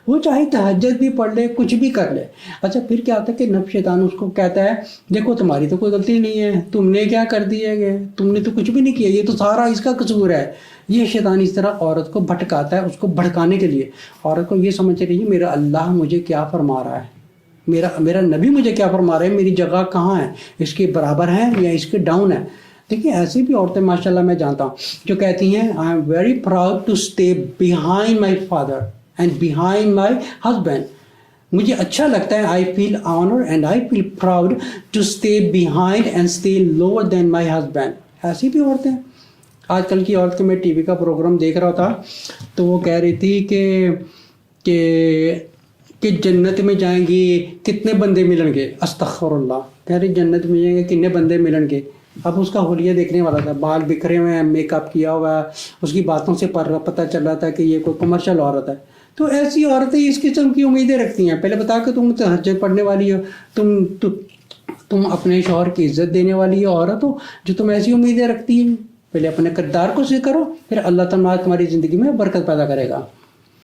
وہ چاہے تہجد بھی پڑھ لے، کچھ بھی کر لے. اچھا پھر کیا ہوتا ہے کہ نفس شیطان اس کو کہتا ہے دیکھو تمہاری تو کوئی غلطی نہیں ہے، تم نے کیا کر دیا ہے، تم نے تو کچھ بھی نہیں کیا، یہ تو سارا اس کا قصور ہے. یہ شیطان اس طرح عورت کو بھٹکاتا ہے، اس کو بھڑکانے کے لیے. عورت کو یہ سمجھ رہی ہے میرا اللہ مجھے کیا فرما رہا ہے، میرا نبی مجھے کیا فرما رہے ہیں، میری جگہ کہاں ہے، اس کے برابر ہے یا اس کے ڈاؤن ہے. دیکھیے ایسی بھی عورتیں ماشاءاللہ میں جانتا ہوں جو کہتی ہیں I am very proud to stay behind my father and behind my husband. مجھے اچھا لگتا ہے، I feel honour and I feel proud to stay behind and stay lower than my husband. ایسی بھی عورتیں. آج کل کی عورت کو میں ٹی وی کا پروگرام دیکھ رہا تھا تو وہ کہہ رہی تھی کہ جنت میں جائیں گی کتنے بندے ملیں گے. استغفر اللہ. کہہ رہی جنت میں جائیں گے کتنے بندے ملیں گے. اب اس کا حلیہ دیکھنے والا تھا، بال بکھرے ہوئے ہیں، میک اپ کیا ہوا ہے، اس کی باتوں سے پتہ چل رہا تھا کہ یہ کوئی کمرشل عورت ہے. تو ایسی عورتیں اس قسم کی امیدیں رکھتی ہیں. پہلے بتا کہ تم تہجد پڑھنے والی ہو، تم اپنے شوہر کی عزت دینے والی عورت ہو جو تم ایسی امیدیں رکھتی ہیں. پہلے اپنے کردار کو سیکھ کرو، پھر اللہ تعالیٰ تمہاری زندگی میں برکت پیدا کرے گا.